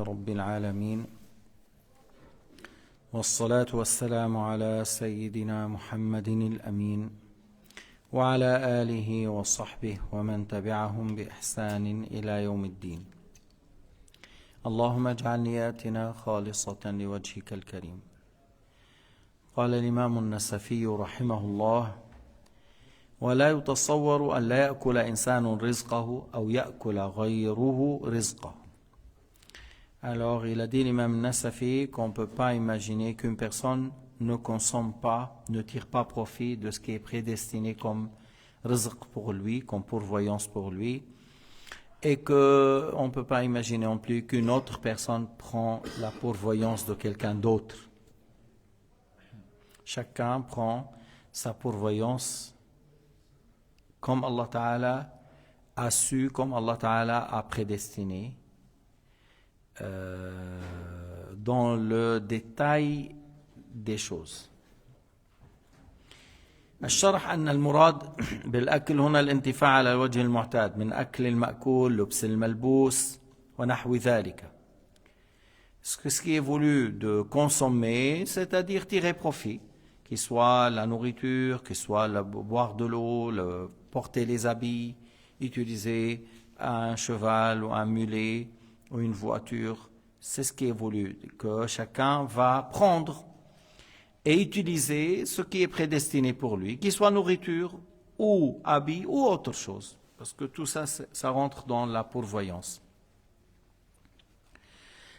لله رب العالمين والصلاة والسلام على سيدنا محمد الأمين وعلى آله وصحبه ومن تبعهم بإحسان إلى يوم الدين. اللهم اجعل نياتنا خالصة لوجهك الكريم. قال الإمام النسفي رحمه الله: ولا يتصور أن لا يأكل إنسان رزقه أو يأكل غيره رزقه. Alors il a dit l'imam Nasafi qu'on ne peut pas imaginer qu'une personne ne consomme pas, ne tire pas profit de ce qui est prédestiné comme rizq pour lui, comme pourvoyance pour lui, et qu'on ne peut pas imaginer non plus qu'une autre personne prend la pourvoyance de quelqu'un d'autre. Chacun prend sa pourvoyance comme Allah Ta'ala a su, comme Allah Ta'ala a prédestiné, dans le détail des choses. الشرح أن المراد بالأكل هنا الانتفاع على الوجه المعتاد من أكل المأكول، لبس الملبوس ونحو ذلك. Ce qui est voulu de consommer, c'est-à-dire tirer profit, qu'il soit la nourriture, qu'il soit le boire de l'eau, le porter les habits, utiliser un cheval ou un mulet ou une voiture, c'est ce qui est voulu, que chacun va prendre et utiliser ce qui est prédestiné pour lui, qu'il soit nourriture ou habit ou autre chose, parce que tout ça, ça rentre dans la pourvoyance.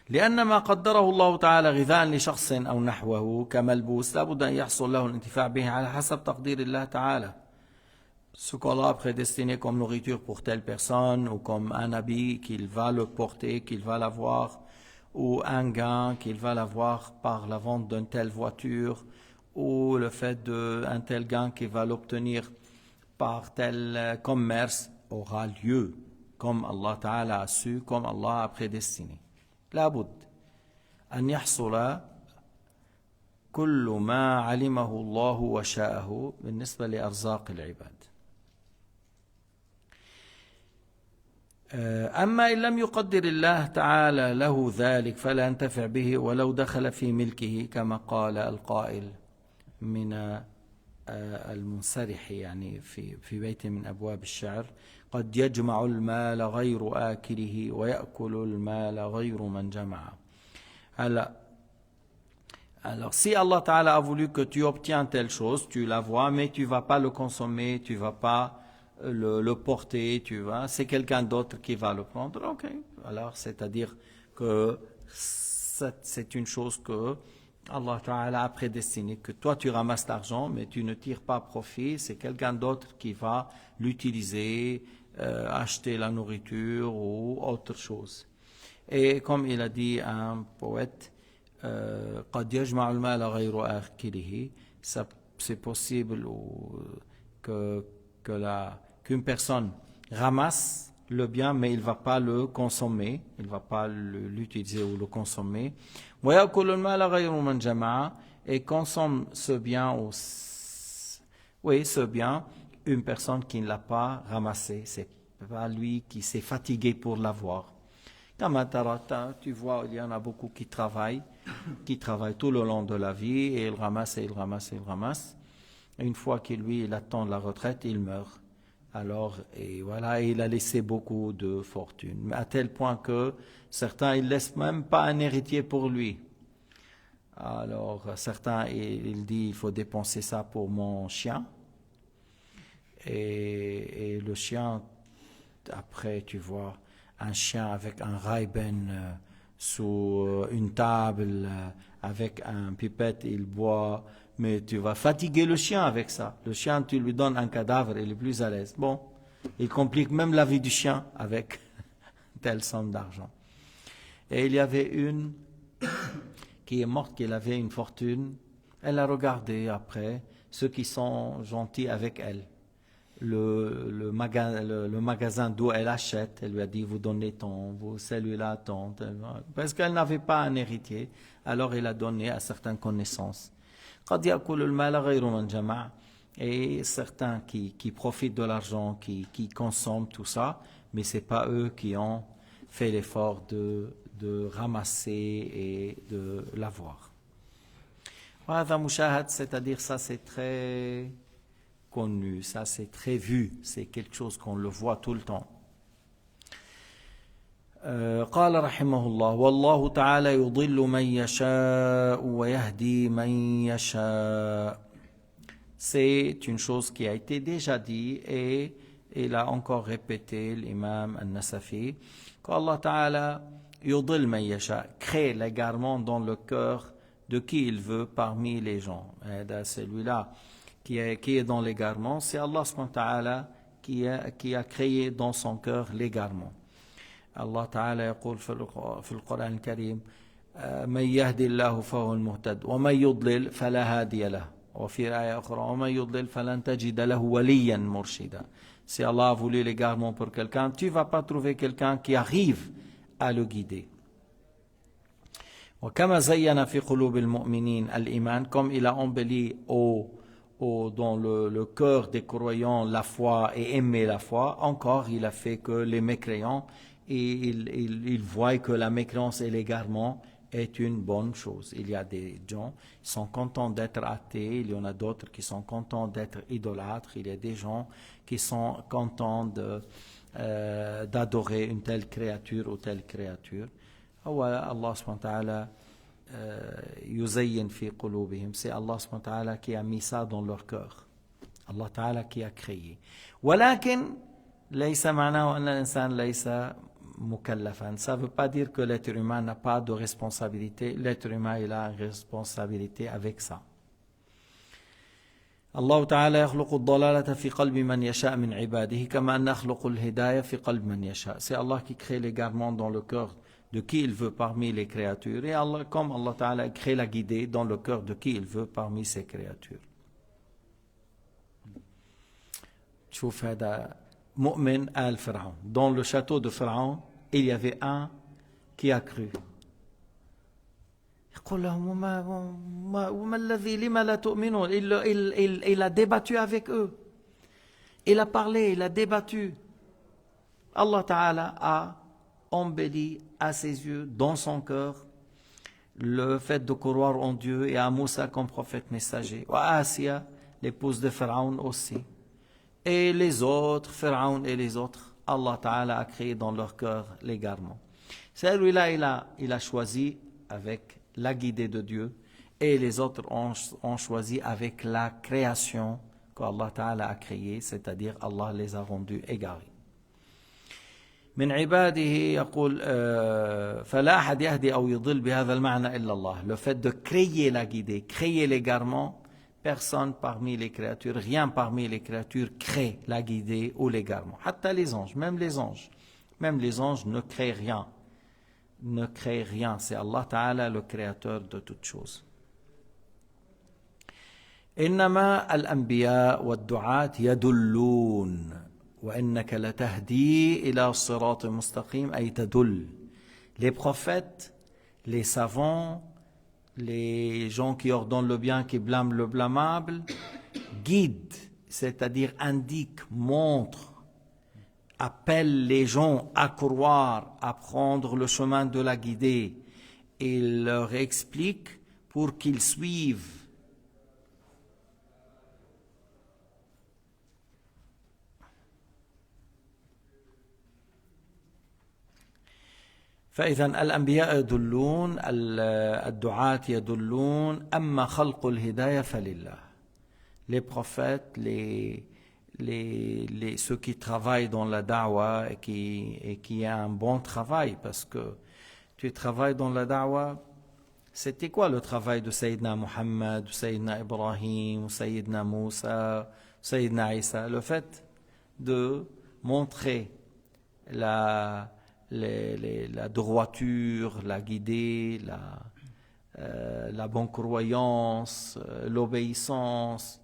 لأن ما قدره الله تعالى غذاء لشخص أو نحوه كملبوس لابد أن يحصل له الانتفاع به على حسب تقدير الله تعالى. Ce qu'Allah a prédestiné comme nourriture pour telle personne, ou comme un habit qu'il va le porter, qu'il va l'avoir, ou un gain qu'il va l'avoir par la vente d'une telle voiture, ou le fait d'un tel gain qu'il va l'obtenir par tel commerce, aura lieu, comme Allah Ta'ala a su, comme Allah a prédestiné. لابد أن يحصل كل ما علمه الله وشاءه بالنسبة لأرزاق العباد. أما إن لم يقدر الله تعالى له ذلك فلا ينتفع به ولو دخل في ملكه، كما قال القائل من المنسرح يعني في بيت من أبواب الشعر: قد يجمع المال غير آكله ويأكل المال غير من جمع. Alors si Allah Ta'ala a voulu que tu obtiens telle chose, tu la vois, mais tu ne vas pas le consommer, tu ne vas pas le porter, c'est quelqu'un d'autre qui va le prendre, ok. Alors c'est-à-dire que c'est une chose que Allah Ta'ala a prédestiné, que toi tu ramasses l'argent, mais tu ne tires pas profit, c'est quelqu'un d'autre qui va l'utiliser, acheter la nourriture ou autre chose. Et comme il a dit un poète, قد يجمع المال غير آكله, c'est possible qu'une personne ramasse le bien, mais il ne va pas le consommer, il ne va pas l'utiliser ou le consommer. Et consomme ce bien, une personne qui ne l'a pas ramassé, c'est pas lui qui s'est fatigué pour l'avoir. Tu vois, il y en a beaucoup qui travaillent tout le long de la vie, et ils ramassent, et ils ramassent, et ils ramassent. Et une fois qu'il il attend la retraite, il meurt. Alors, et voilà, il a laissé beaucoup de fortune, à tel point que certains, ils ne laissent même pas un héritier pour lui. Alors, certains, il dit, il faut dépenser ça pour mon chien. Et le chien, après, tu vois, un chien avec un Ray-Ban sous une table, avec un pipette, il boit, mais tu vas fatiguer le chien avec ça. Le chien, tu lui donnes un cadavre, il est plus à l'aise. Bon, il complique même la vie du chien avec telle somme d'argent. Et il y avait une qui est morte, qui avait une fortune. Elle a regardé après ceux qui sont gentils avec elle. Le magasin d'où elle achète, elle lui a dit: vous donnez tant, vous celui-là tant, parce qu'elle n'avait pas un héritier, alors elle a donné à certaines connaissances. Et certains qui profitent de l'argent, qui consomment tout ça, mais c'est pas eux qui ont fait l'effort de de ramasser et de l'avoir. وهذا مشاهد, c'est-à-dire ça c'est très connu, ça c'est très vu, c'est quelque chose qu'on le voit tout le temps. قال رحمه الله والله تعالى يضل من يشاء ويهدي من يشاء. C'est une chose qui a été déjà dit et il a encore répété l'imam al-Nasafi qu'Allah Ta'ala yudil man yasha, crée l'égarement dans le cœur de qui il veut parmi les gens. Et celui-là qui est dans l'égarement, c'est Allah subhanahu wa ta'ala qui a créé dans son cœur l'égarement. Allah Ta'ala يقول في القرآن الكريم من يهدي الله فهو المهتد ومن يضلل فلا هادي له وفي آية أخرى ومن يضلل فلن تجد له وليا مرشدا. Si Allah a voulu l'égarement pour quelqu'un, tu ne vas pas trouver quelqu'un qui arrive à le guider. وكما زين في قلوب المؤمنين الإيمان, comme il a embelli dans le cœur des croyants la foi et aimer la foi, encore il a fait que les mécréants ils voient que la mécréance et l'égarement est une bonne chose. Il y a des gens qui sont contents d'être athées, il y en a d'autres qui sont contents d'être idolâtres, il y a des gens qui sont contents d'adorer une telle créature ou telle créature. Allah subhanahu wa ta'ala yuzayyin fi qulubihim, c'est Allah subhanahu wa ta'ala qui a mis ça dans leur cœur. Allah ta'ala qui a créé. ولكن ليس معناه أن الإنسان ليس مكلفا. Ça ne veut pas dire que l'être humain n'a pas de responsabilité. L'être humain, il a une responsabilité avec ça. الله تعالى يخلق الضلالة في قلب من يشاء من عباده كما أن يخلق الهداية في قلب من يشاء. C'est Allah qui crée l'égarement dans le cœur de qui il veut parmi les créatures. Et Allah, comme Allah Ta'ala crée la guidée dans le cœur de qui il veut parmi ses créatures. شوف هذا مؤمن آل فرعون. Dans le château de Pharaon, il y avait un qui a cru. يقول لهم وما الذي لما لا تؤمنون. Il a débattu avec eux. Il a parlé, il a débattu. Allah Ta'ala a embelli à ses yeux, dans son cœur, le fait de croire en Dieu et à Moussa comme prophète messager. Et à Asiya, l'épouse de Pharaon aussi. Et les autres, Pharaon et les autres, Allah Ta'ala a créé dans leur cœur l'égarement. Celui-là, il a choisi avec la guidée de Dieu et les autres ont choisi avec la création qu'Allah Ta'ala a créée, c'est-à-dire Allah les a rendus égarés. من عباده يقول فلا أحد يهدي أو يضل بهذا المعنى إلا الله. Le fait de créer la guidée, créer l'égarement, personne parmi les créatures, rien parmi les créatures crée la guidée ou l'égarement. حتى les anges, même les anges ne créent rien, c'est Allah Ta'ala le créateur de toutes choses. إنما الأنبياء والدعاة يدلون وإنك لتهدي إلى صراط مستقيم أي تدل. Les prophètes, les savants, les gens qui ordonnent le bien, qui blâment le blâmable, guident, c'est-à-dire indiquent, montrent, appellent les gens à croire, à prendre le chemin de la guidée. Ils leur expliquent pour qu'ils suivent. فإذا الأنبياء يدلون الدعاة يدلون أما خلق الهداية فلله. Les prophètes, ceux qui travaillent dans la da'wa et qui ont un bon travail, parce que tu travailles dans la da'wa, c'était quoi le travail de Sayyidina Muhammad, de Sayyidina Ibrahim, de Sayyidina Moussa, de Sayyidina Isa? Le fait de montrer la droiture, la guidée, la bonne croyance, l'obéissance,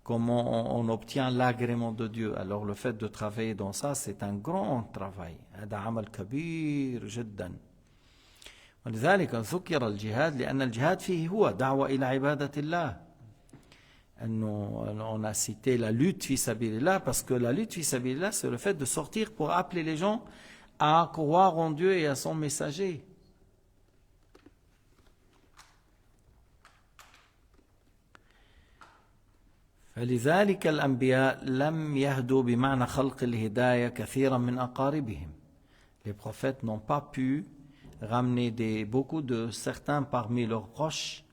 comment on obtient l'agrément de Dieu. Alors le fait de travailler dans ça, c'est un grand travail. هذا عمل كبير جدا. ولذلك ذكر الجهاد لأن الجهاد فيه هو دعوة إلى عبادة الله. On a cité la lutte fi sabilillah parce que la lutte fi sabilillah, c'est le fait de sortir pour appeler les gens à croire en Dieu et à son messager. فلذلك الأنبياء لم يهدوا بمعنى خلق الهداية كثيرا من أقاربهم. Les prophètes n'ont pas pu ramener beaucoup de certains parmi leurs proches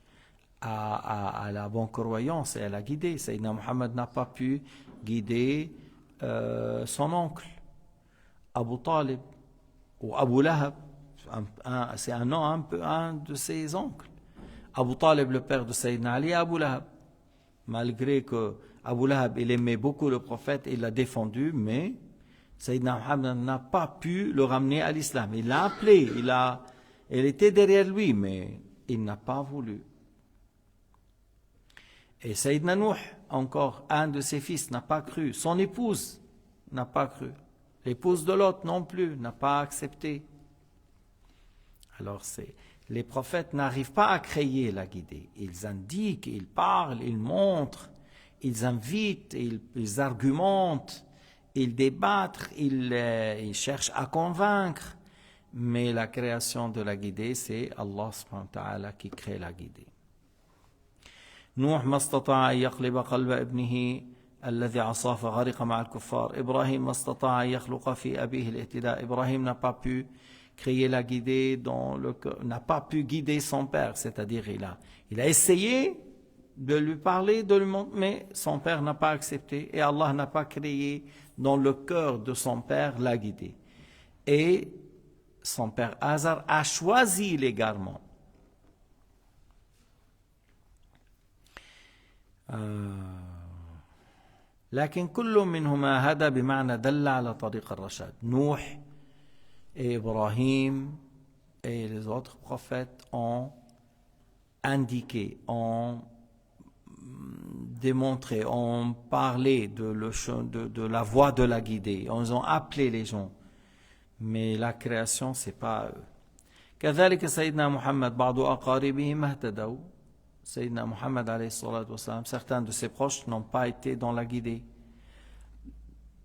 à la bonne croyance et à la guider. Sayyidina Muhammad n'a pas pu guider son oncle, Abu Talib, ou Abu Lahab. C'est un nom un de ses oncles. Abu Talib, le père de Sayyidina Ali, et Abu Lahab. Malgré que Abu Lahab, il aimait beaucoup le prophète, il l'a défendu, mais Sayyidina Muhammad n'a pas pu le ramener à l'islam. Il l'a appelé, il était derrière lui, mais il n'a pas voulu. Et Sayyidina Nuh, encore un de ses fils, n'a pas cru. Son épouse n'a pas cru. L'épouse de l'autre non plus n'a pas accepté. Alors les prophètes n'arrivent pas à créer la guidée. Ils indiquent, ils parlent, ils montrent, ils invitent, ils argumentent, ils débattent, ils cherchent à convaincre. Mais la création de la guidée, c'est Allah subhanahu wa ta'ala qui crée la guidée. نوح ما استطاع أن يقلب قلب ابنه الذي عصاه فغرق مع الكفار. إبراهيم ما استطاع أن يخلق في أبيه الاهتداء. إبراهيم n'a pas pu créer la guidée dans le cœur, n'a pas pu guider son père, c'est-à-dire il a essayé de lui parler, de lui montrer, mais son père n'a pas accepté et Allah n'a pas créé dans le cœur de son père la guidée. Et son père Azar a choisi l'égarement. لكن كل منهما هدى بمعنى دل على طريق الرشاد. نوح et Ibrahim et les autres prophètes ont indiqué, ont démontré, ont parlé de la voie de la guidée. Ils ont appelé les gens. Mais la création, c'est pas eux. كذلك سيدنا محمد بعض أقاربه ما اهتدوا. Sayyidina Muhammad alayhi salatu wassalam, certains de ses proches n'ont pas été dans la guidée.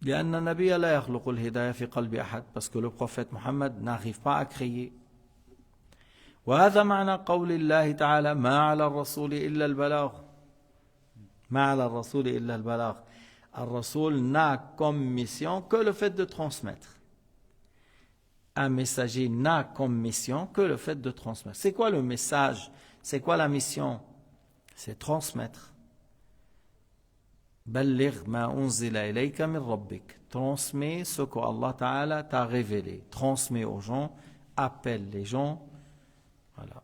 لأن النبي لا يخلق الهداية في قلب أحد, parce que le prophète Muhammad n'arrive pas à créer. وهذا معنى قول الله تعالى ما على الرسول إلا البلاغ. ما على الرسول إلا البلاغ. الرسول n'a comme mission que le fait de transmettre. Un messager n'a comme mission que le fait de transmettre. C'est quoi le message? C'est quoi la mission? C'est transmettre. بلغ ما أنزل إليك من ربك. Transmets ce que Allah Ta'ala t'a révélé. Transmets aux gens, appelle les gens. Voilà.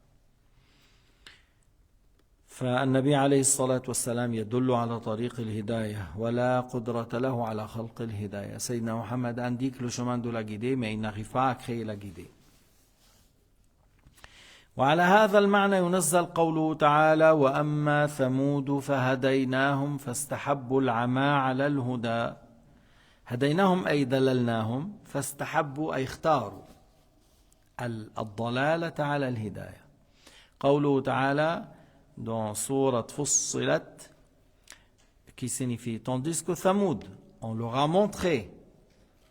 فالنبي عليه الصلاة والسلام يدل على طريق الهداية ولا قدرة له على خلق الهداية. Sayyidina Muhammad indique le chemin de la guidée, mais il n'arrive pas à créer la guidée. وعلى هذا المعنى ينزل قوله تعالى وأما ثمود فهديناهم فاستحبوا العمى على الهدى. هديناهم أي دللناهم, فاستحبوا أي اختاروا الضلالة على الهداية. قوله تعالى dans sourate Fussilat qui signifie tandis que Thamoud, on leur a montré,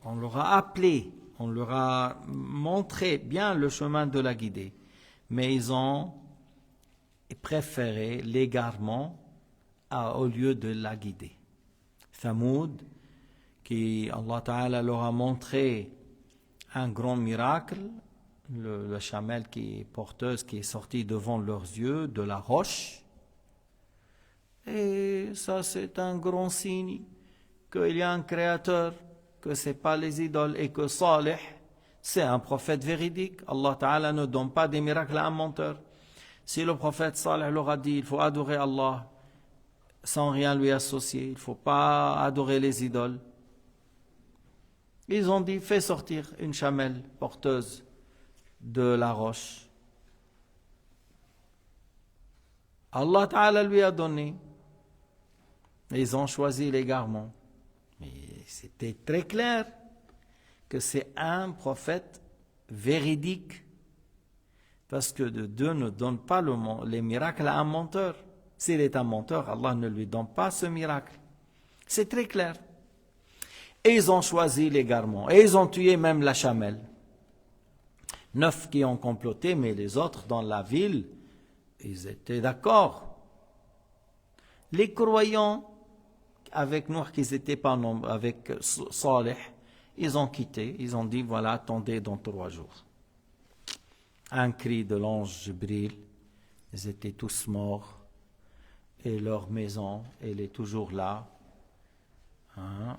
on leur a appelé, on leur a montré bien le chemin de la guidée. Mais ils ont préféré l'égarement au lieu de la guider. Thamoud, qui Allah Ta'ala leur a montré un grand miracle, le chamel qui est porteuse, qui est sorti devant leurs yeux de la roche. Et ça, c'est un grand signe qu'il y a un créateur, que ce n'est pas les idoles et que Salih, c'est un prophète véridique. Allah Ta'ala ne donne pas des miracles à un menteur. Si le prophète Salih leur a dit il faut adorer Allah sans rien lui associer, il ne faut pas adorer les idoles, ils ont dit fais sortir une chamelle porteuse de la roche. Allah Ta'ala lui a donné. Ils ont choisi l'égarement. Mais c'était très clair que c'est un prophète véridique, parce que Dieu ne donne pas les miracles à un menteur. S'il est un menteur, Allah ne lui donne pas ce miracle. C'est très clair. Et ils ont choisi l'égarement. Et ils ont tué même la chamelle. 9 qui ont comploté, mais les autres dans la ville, ils étaient d'accord. Les croyants avec Nuh qu'ils n'étaient pas nombreux, avec Salih, ils ont quitté, ils ont dit voilà, attendez dans 3 jours. Un cri de l'ange Jibril, ils étaient tous morts et leur maison, elle est toujours là. Hein,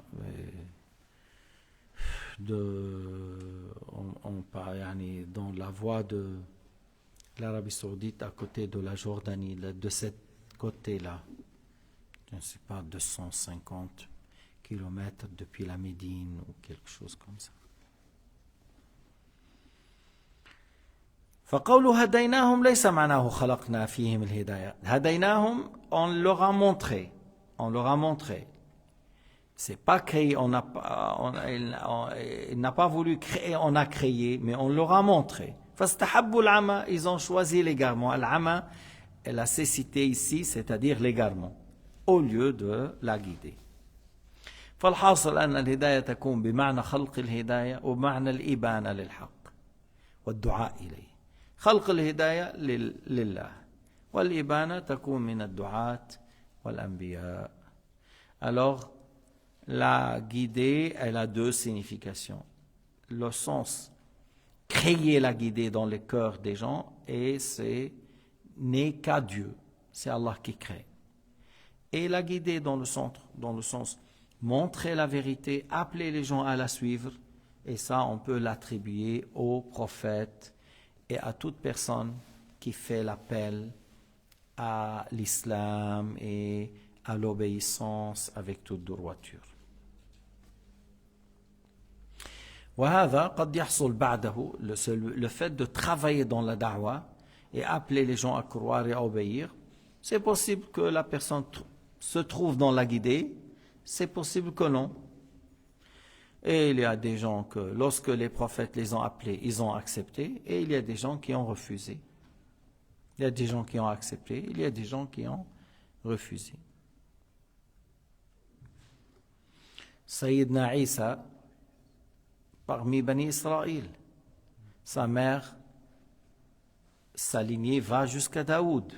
dans la voie de l'Arabie Saoudite à côté de la Jordanie, de ce côté-là, je ne sais pas, 250 kilomètres depuis la Médine ou quelque chose comme ça. فقوله هديناهم ليس معناه خلقنا فيهم الهداية. هديناهم, on leur a montré. C'est pas créé, il n'a pas voulu créer, on a créé, mais on leur a montré. فاستحبوا العمى, ils ont choisi l'égarement. Al-ama, elle a cécité ici, c'est-à-dire l'égarement, au lieu de la guider. فالحاصل أن الهداية تكون بمعنى خلق الهداية وبمعنى الإبانة للحق والدعاء إليه. خلق الهداية لله والإبانة تكون من الدعاة والأنبياء. Alors, la guidée, elle a 2 significations. Le sens, créer la guidée dans les cœurs des gens, et c'est n'est qu'à Dieu. C'est Allah qui crée. Et la guidée dans le sens, montrer la vérité, appeler les gens à la suivre, et ça, on peut l'attribuer aux prophètes et à toute personne qui fait l'appel à l'islam et à l'obéissance avec toute droiture. وهذا قد يحصل بعده, le fait de travailler dans la da'wa et appeler les gens à croire et à obéir, c'est possible que la personne se trouve dans la guidée, c'est possible que non. Et il y a des gens que lorsque les prophètes les ont appelés, ils ont accepté, et il y a des gens qui ont refusé. Il y a des gens qui ont accepté, il y a des gens qui ont refusé. Sayyidina Isa, parmi Bani Israël, sa mère, sa lignée va jusqu'à Daoud.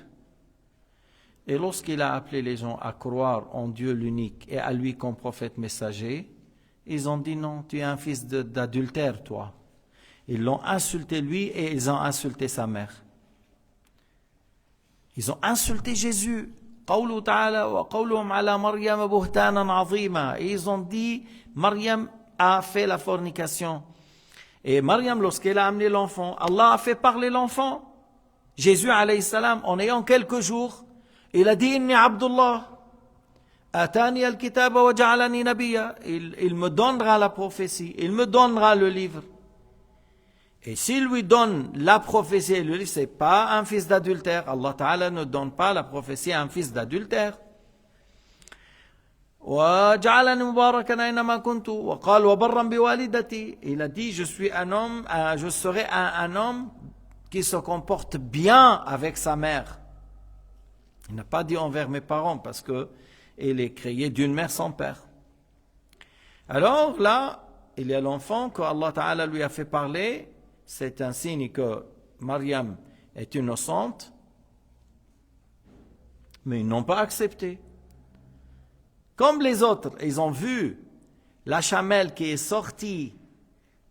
Et lorsqu'il a appelé les gens à croire en Dieu l'unique et à lui comme prophète messager, ils ont dit non, tu es un fils d'adultère, toi. Ils l'ont insulté lui et ils ont insulté sa mère. Ils ont insulté Jésus. قوله تعالى وقولهم على مريم بهتانا عظيما. Et ils ont dit, Maryam a fait la fornication. Et Maryam, lorsqu'elle a amené l'enfant, Allah a fait parler l'enfant. Jésus, alayhi salam, en ayant quelques jours, il a dit, Inni Abdullah. Atani al-kitaba wa ja'alani nabiyya. Il me donnera la prophétie, il me donnera le livre. Et s'il lui donne la prophétie et le livre, ce n'est pas un fils d'adultère. Allah Ta'ala ne donne pas la prophétie à un fils d'adultère. وَجَعَلَنِي مُبَارَكًا أَيْنَمَا كُنْتُ وَقَالَ وَبَرًّا بِوَالِدَتِي. Il a dit, je serai un homme qui se comporte bien avec sa mère. Il n'a pas dit envers mes parents parce que il est créé d'une mère sans père. Alors là, il y a l'enfant que Allah Ta'ala lui a fait parler. C'est un signe que Maryam est innocente, mais ils n'ont pas accepté. Comme les autres, ils ont vu la chamelle qui est sortie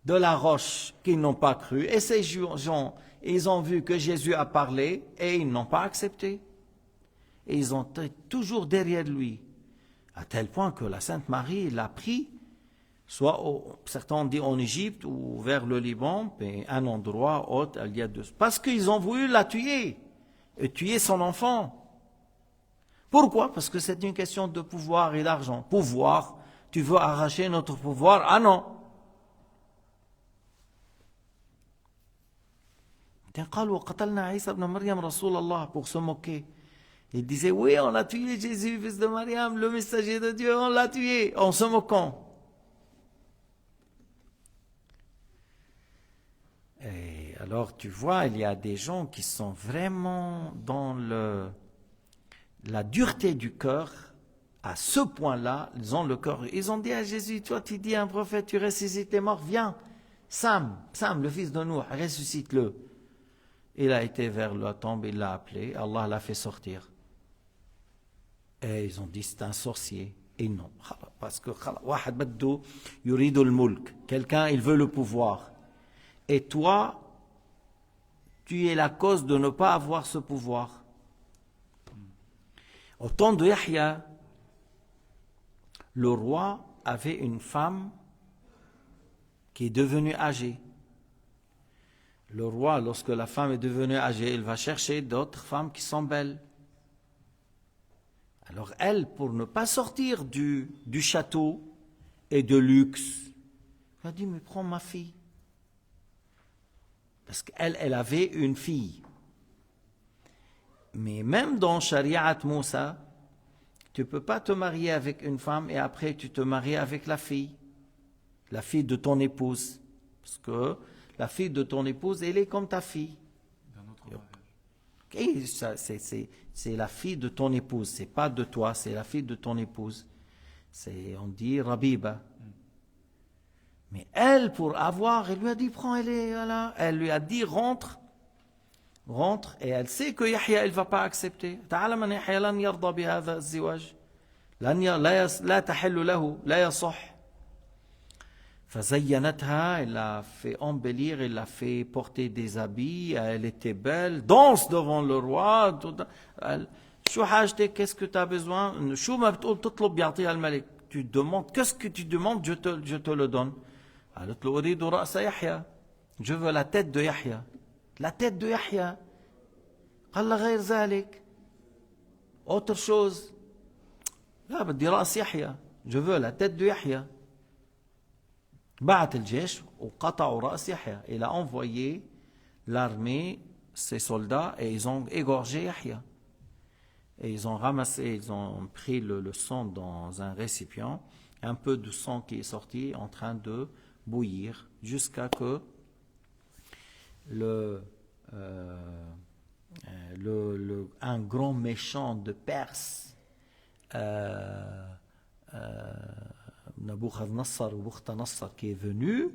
de la roche, qu'ils n'ont pas cru, et ces gens, ils ont vu que Jésus a parlé, et ils n'ont pas accepté. Et ils ont été toujours derrière lui, à tel point que la Sainte Marie l'a pris, soit certains ont dit en Égypte ou vers le Liban, mais un endroit autre, il y a 2. Parce qu'ils ont voulu la tuer, et tuer son enfant. Pourquoi? Parce que c'est une question de pouvoir et d'argent. Pouvoir, tu veux arracher notre pouvoir? Ah non. Pour se moquer. Il disait, oui, on a tué Jésus, fils de Mariam, le messager de Dieu, on l'a tué, en se moquant. Et alors, tu vois, il y a des gens qui sont vraiment dans la dureté du cœur, à ce point-là, ils ont le cœur. Ils ont dit à Jésus, toi tu dis à un prophète, tu ressuscites les morts, viens, Sam, le fils de Nouh, ressuscite-le. Il a été vers la tombe, il l'a appelé, Allah l'a fait sortir. Et ils ont dit, c'est un sorcier. Et non, parce que واحد بده يريد الملك, quelqu'un il veut le pouvoir. Et toi, tu es la cause de ne pas avoir ce pouvoir. Au temps de Yahya, le roi avait une femme qui est devenue âgée. Le roi, lorsque la femme est devenue âgée, il va chercher d'autres femmes qui sont belles. Alors elle, pour ne pas sortir du château et de luxe, elle a dit, mais prends ma fille. Parce qu'elle avait une fille. Mais même dans Shari'at Moussa, tu ne peux pas te marier avec une femme et après tu te maries avec la fille de ton épouse. Parce que la fille de ton épouse, elle est comme ta fille. Okay, c'est la fille de ton épouse, c'est pas de toi, c'est la fille de ton épouse. On dit Rabiba. Mais elle, pour avoir, elle lui a dit, prends, voilà. Elle lui a dit, rentre, et elle sait que Yahya, il ne va pas accepter. تعلم أن يحيى لن يرضى بهذا الزواج. لا تحل له, لا يصح. فزينتها, elle l'a fait embellir, elle l'a fait porter des habits, elle était belle, danse devant le roi. شو حاجتك, qu'est-ce que tu as besoin? شو ما بتقول تطلب بيعطيها الملك. Tu demandes, qu'est-ce que tu demandes, je te le donne. قالت له أريد رأس يحيى. Je veux la tête de Yahya. La tête de Yahya. قال لها غير ذلك. Autre chose. لا بدي رأس يحيى. Je veux la tête de Yahya. بعت الجيش وقطعوا رأس يحيى. Il a envoyé l'armée, ses soldats, et ils ont égorgé Yahya. Et ils ont ramassé, ils ont pris le sang dans un récipient, un peu de sang qui est sorti en train de bouillir, jusqu'à que un grand méchant de Perse, Nabuchodonosor ou Bukhtanasar, qui est venu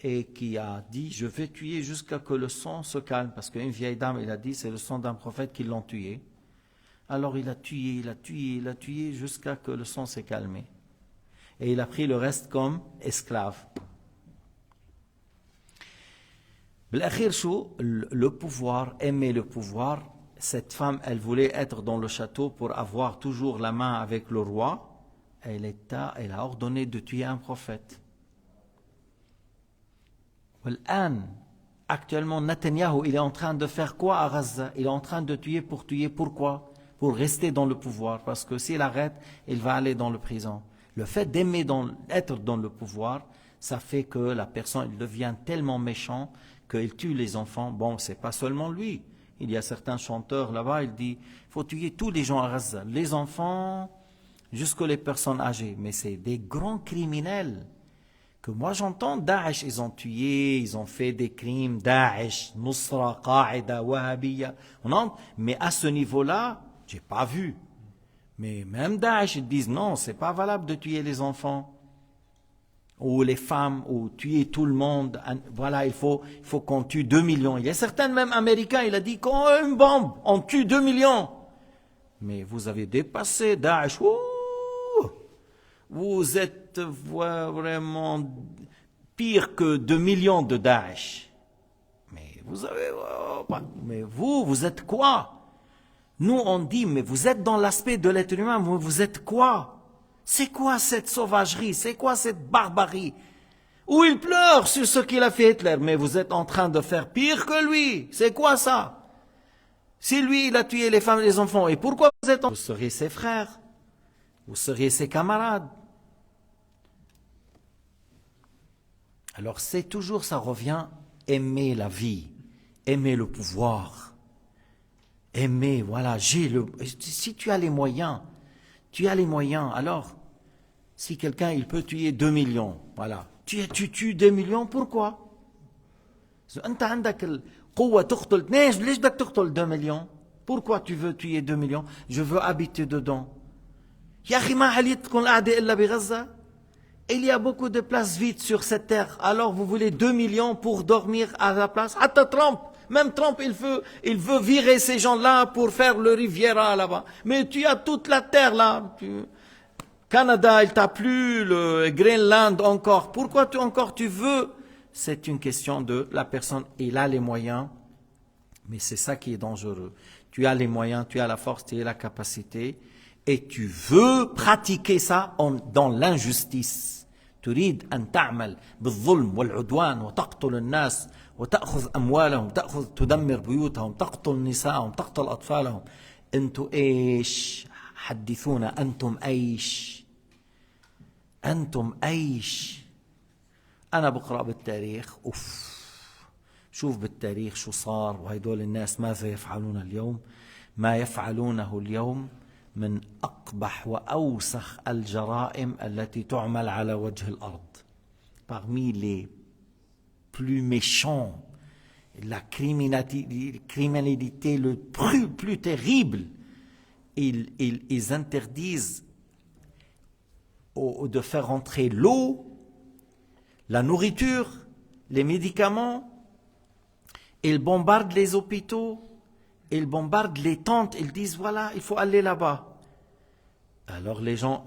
et qui a dit, je vais tuer jusqu'à que le sang se calme, parce qu'une vieille dame, il a dit, c'est le sang d'un prophète qui l'ont tué. Alors il a tué jusqu'à que le sang s'est calmé. Et il a pris le reste comme esclave. Le pouvoir, aimer le pouvoir, cette femme, elle voulait être dans le château pour avoir toujours la main avec le roi. Elle a ordonné de tuer un prophète. Actuellement, Netanyahou, il est en train de faire quoi à Gaza? Il est en train de tuer. Pourquoi? Pour rester dans le pouvoir. Parce que s'il arrête, il va aller dans le prison. Le fait d'aimer être dans le pouvoir, ça fait que la personne il devient tellement méchant qu'il tue les enfants. Bon, c'est pas seulement lui. Il y a certains chanteurs là-bas, il dit, il faut tuer tous les gens à Gaza. Les enfants, jusqu'aux les personnes âgées. Mais c'est des grands criminels. Que moi j'entends, Daesh, ils ont tué, ils ont fait des crimes, Daesh, Nusra, Qa'ida, Wahhabiyya. Mais à ce niveau-là, j'ai pas vu. Mais même Daesh, ils disent non, c'est pas valable de tuer les enfants, ou les femmes, ou tuer tout le monde. Voilà, il faut qu'on tue 2 millions. Il y a certains, même américains, il a dit qu'on a une bombe, on tue 2 millions. Mais vous avez dépassé Daesh. Vous êtes vraiment pire que 2 millions de Daesh. Mais vous êtes quoi? Nous, on dit, mais vous êtes dans l'aspect de l'être humain, vous êtes quoi? C'est quoi cette sauvagerie? C'est quoi cette barbarie? Où il pleure sur ce qu'il a fait Hitler, mais vous êtes en train de faire pire que lui. C'est quoi ça? Si lui, il a tué les femmes et les enfants, et pourquoi vous seriez ses frères? Vous seriez ses camarades? Alors c'est toujours, ça revient, aimer la vie, aimer le pouvoir, aimer, voilà, si tu as les moyens, alors, si quelqu'un, il peut tuer 2 millions, voilà, tu tues 2 millions, pourquoi? أنت عندك القوة تقتل 2 ليش بدك تقتل 2 millions? Pourquoi tu veux tuer 2 millions? Je veux habiter dedans. يا أخي ما حليتكم القعدة إلا بغزة. Il y a beaucoup de places vides sur cette terre. Alors vous voulez 2 millions pour dormir à la place? Hatta Trump, même Trump, il veut virer ces gens-là pour faire le Riviera là-bas. Mais tu as toute la terre là. Canada, il t'a plu, le Groenland encore. Pourquoi tu veux? C'est une question de la personne, il a les moyens, mais c'est ça qui est dangereux. Tu as les moyens, tu as la force, tu as la capacité, et tu veux pratiquer ça dans l'injustice. تريد أن تعمل بالظلم والعدوان وتقتل الناس وتأخذ أموالهم تدمر بيوتهم تقتل نساءهم تقتل أطفالهم. أنتم إيش؟ حدثونا أنتم أيش؟ أنتم أيش؟ أنا بقرأ بالتاريخ شوف بالتاريخ شو صار وهيدول الناس ماذا يفعلون اليوم. ما يفعلونه اليوم من أقبح وأوسخ الجرائم التي تعمل على وجه الأرض. Parmi les plus méchants, la criminalité le plus terrible, ils interdisent de faire entrer l'eau, la nourriture, les médicaments. Ils bombardent les hôpitaux, ils bombardent les tentes, ils disent voilà, il faut aller là-bas. Alors les gens,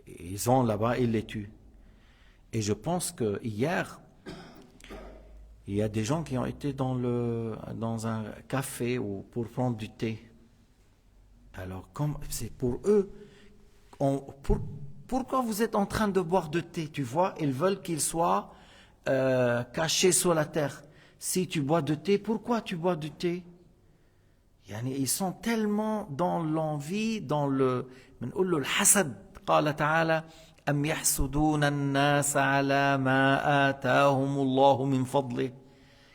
ils vont là-bas, ils les tuent. Et je pense que hier, il y a des gens qui ont été dans un café pour prendre du thé. Alors, comme c'est pour eux, pourquoi vous êtes en train de boire du thé? Tu vois, ils veulent qu'il soit caché sous la terre. Si tu bois du thé, pourquoi tu bois du thé? Ils sont tellement dans l'envie, dans le الحسد. قال تعالى أم يحسدون الناس على ما آتاهم الله من فضله.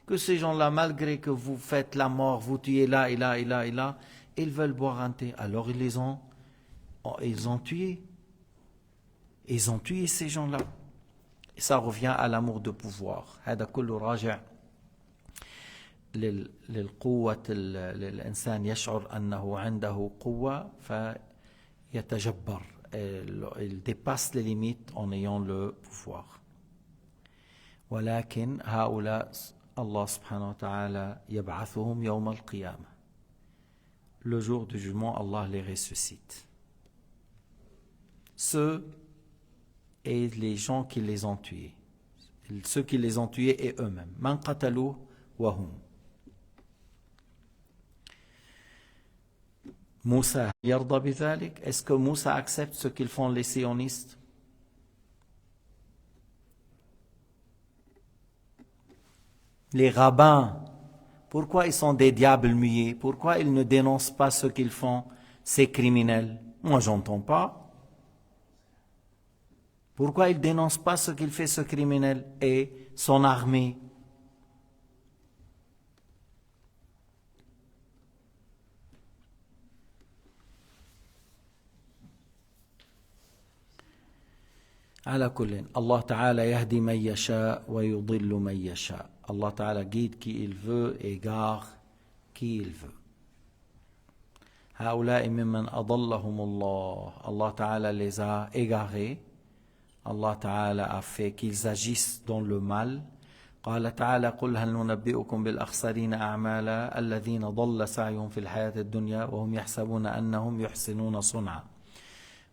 Que ces gens-là, malgré que vous faites la mort, vous tuez là et là et là et là, ils veulent boire un thé. Alors ils ont tué. Ils ont tué ces gens-là. Et ça revient à l'amour de pouvoir. هذا كله راجع للقوة. الإنسان يشعر أنه عنده قوة فيتجبر. Il dépasse les limites en ayant le pouvoir. ولكن هؤلاء الله سبحانه وتعالى يبعثهم يوم القيامة. Le jour du jugement, Allah les ressuscite. Ceux et les gens qui les ont tués. Ceux qui les ont tués et eux-mêmes. من قتلوه وهم. Moussa yarda bidhalik. Est-ce que Moussa accepte ce qu'ils font les sionistes? Les rabbins, pourquoi ils sont des diables muets? Pourquoi ils ne dénoncent pas ce qu'ils font, ces criminels? Moi, j'entends pas. Pourquoi ils ne dénoncent pas ce qu'il fait, ce criminel et son armée? على كل الله تعالى يهدي من يشاء ويضل من يشاء. Allah Ta'ala guide qui il veut et égare qui il veut. هؤلاء ممن أضلهم الله. Allah Ta'ala les a égarés. Allah Ta'ala a fait qu'ils agissent dans le mal. قال تعالى قل هل ننبئكم بالأخسرين أعمالا الذين ضل سعيهم في الحياة الدنيا وهم يحسبون أنهم يحسنون صنعا.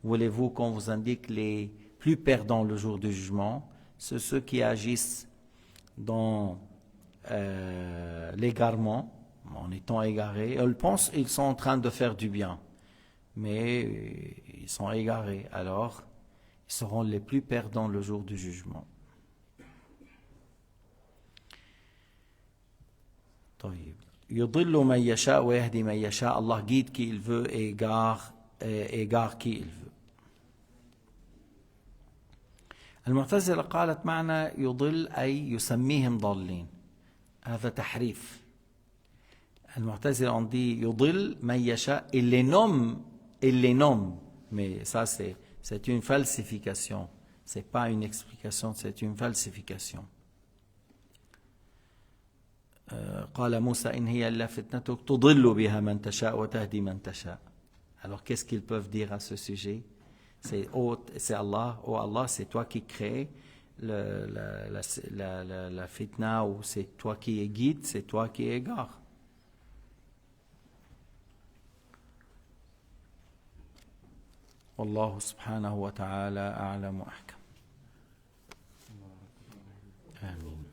Voulez-vous qu'on vous indique les plus perdants le jour du jugement? C'est ceux qui agissent dans l'égarement, en étant égarés. Ils pensent qu'ils sont en train de faire du bien, mais ils sont égarés. Alors, ils seront les plus perdants le jour du jugement. يضل من يشاء ويهدي من يشاء. Allah guide qui il veut et égare qui il veut. المعتزلة قالت معنى يضل أي يسميهم ضالين. هذا تحريف. المعتزلة ont dit يضل من يشاء. Il les nomme. Mais ça c'est une falsification. C'est pas une explication, c'est une falsification. قال موسى إن هي إلا فتنتك تضل بها من تشاء وتهدي من تشاء. Alors qu'est-ce qu'ils peuvent dire à ce sujet? C'est Allah, oh Allah, c'est toi qui crée la fitna, ou c'est toi qui guide, c'est toi qui égare. والله سبحانه وتعالى أعلم وأحكم. آمين.